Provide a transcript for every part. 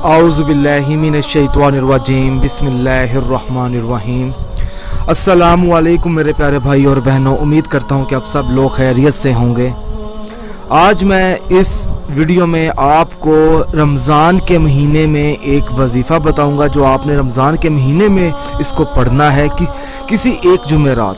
اعوذ باللہ من الشیطان الرجیم بسم اللہ الرحمن الرحیم۔ السلام علیکم میرے پیارے بھائی اور بہنوں، امید کرتا ہوں کہ آپ سب لوگ خیریت سے ہوں گے۔ آج میں اس ویڈیو میں آپ کو رمضان کے مہینے میں ایک وظیفہ بتاؤں گا جو آپ نے رمضان کے مہینے میں اس کو پڑھنا ہے کہ کسی ایک جمعرات،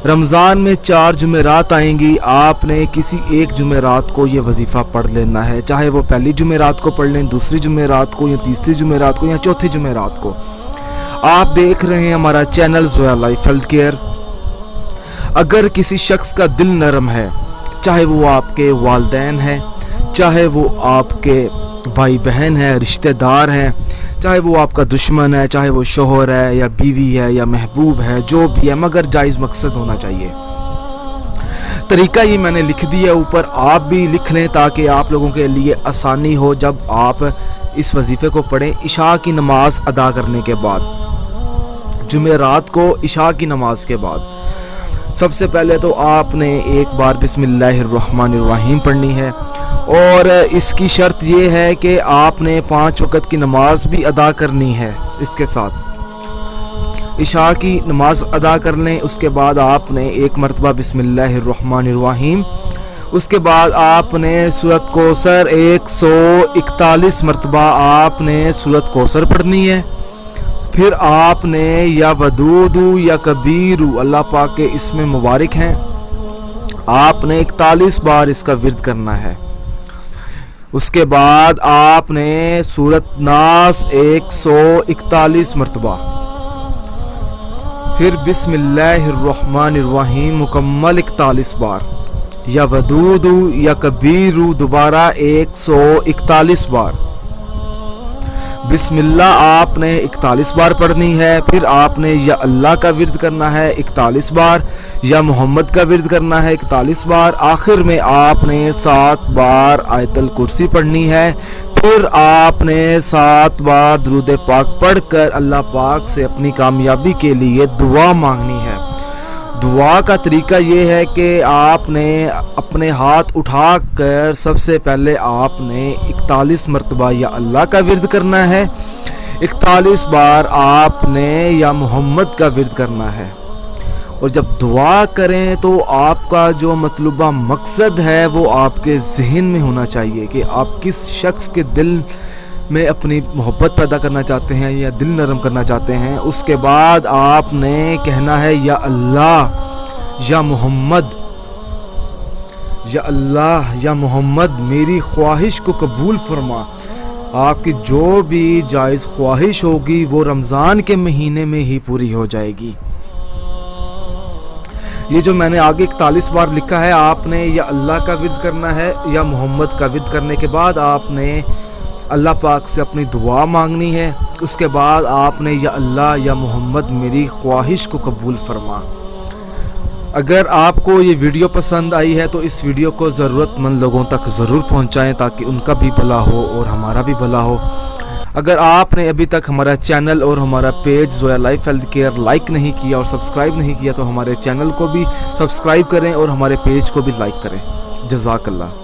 رمضان میں 4 جمعرات آئیں گی، آپ نے کسی ایک جمعرات کو یہ وظیفہ پڑھ لینا ہے، چاہے وہ پہلی جمعرات کو پڑھ لیں، دوسری جمعرات کو یا تیسری جمعرات کو یا چوتھی جمعرات کو۔ آپ دیکھ رہے ہیں ہمارا channel Zoya life health care. اگر کسی شخص کا دل نرم ہے، چاہے وہ آپ کے والدین ہیں، چاہے وہ آپ کے بھائی بہن ہیں، رشتہ دار ہیں، چاہے وہ آپ کا دشمن ہے، چاہے وہ شوہر ہے یا بیوی ہے یا محبوب ہے، جو بھی ہے، مگر جائز مقصد ہونا چاہیے۔ طریقہ یہ میں نے لکھ دیا اوپر، آپ بھی لکھ لیں تاکہ آپ لوگوں کے لیے آسانی ہو جب آپ اس وظیفے کو پڑھیں عشاء کی نماز ادا کرنے کے بعد، جمعرات کو عشاء کی نماز کے بعد۔ سب سے پہلے تو آپ نے ایک بار بسم اللہ الرحمن الرحیم پڑھنی ہے، اور اس کی شرط یہ ہے کہ آپ نے 5 وقت کی نماز بھی ادا کرنی ہے۔ اس کے ساتھ عشاء کی نماز ادا کر لیں، اس کے بعد آپ نے ایک مرتبہ بسم اللہ الرحمن الرحیم، اس کے بعد آپ نے سورۃ کوثر 141 مرتبہ آپ نے سورۃ کوثر پڑھنی ہے۔ پھر آپ نے یا ودود یا کبیر، اللہ پاک کے اسم مبارک ہیں، آپ نے 41 بار اس کا ورد کرنا ہے۔ اس کے بعد آپ نے سورۃ ناس 141 مرتبہ، پھر بسم اللہ الرحمن الرحیم مکمل 41 بار، یا ودود یا کبیر دوبارہ 141 بار، بسم اللہ آپ نے 41 بار پڑھنی ہے۔ پھر آپ نے یا اللہ کا ورد کرنا ہے 41 بار، یا محمد کا ورد کرنا ہے 41 بار، آخر میں آپ نے 7 بار آیت الکرسی پڑھنی ہے۔ پھر آپ نے 7 بار درود پاک پڑھ کر اللہ پاک سے اپنی کامیابی کے لیے دعا مانگنی ہے۔ دعا کا طریقہ یہ ہے کہ آپ نے اپنے ہاتھ اٹھا کر سب سے پہلے آپ نے 41 مرتبہ یا اللہ کا ورد کرنا ہے، 41 بار آپ نے یا محمد کا ورد کرنا ہے۔ اور جب دعا کریں تو آپ کا جو مطلوبہ مقصد ہے وہ آپ کے ذہن میں ہونا چاہیے کہ آپ کس شخص کے دل میں اپنی محبت پیدا کرنا چاہتے ہیں یا دل نرم کرنا چاہتے ہیں۔ اس کے بعد آپ نے کہنا ہے یا اللہ یا محمد، یا اللہ یا محمد میری خواہش کو قبول فرما۔ آپ کی جو بھی جائز خواہش ہوگی وہ رمضان کے مہینے میں ہی پوری ہو جائے گی۔ یہ جو میں نے آگے 41 بار لکھا ہے، آپ نے یا اللہ کا ورد کرنا ہے یا محمد کا ورد کرنے کے بعد آپ نے اللہ پاک سے اپنی دعا مانگنی ہے۔ اس کے بعد آپ نے یا اللہ یا محمد میری خواہش کو قبول فرما۔ اگر آپ کو یہ ویڈیو پسند آئی ہے تو اس ویڈیو کو ضرورت مند لوگوں تک ضرور پہنچائیں تاکہ ان کا بھی بھلا ہو اور ہمارا بھی بھلا ہو۔ اگر آپ نے ابھی تک ہمارا چینل اور ہمارا page Zoya life health care like نہیں کیا اور سبسکرائب نہیں کیا تو ہمارے چینل کو بھی سبسکرائب کریں اور ہمارے پیج کو بھی لائک کریں۔ جزاک اللہ۔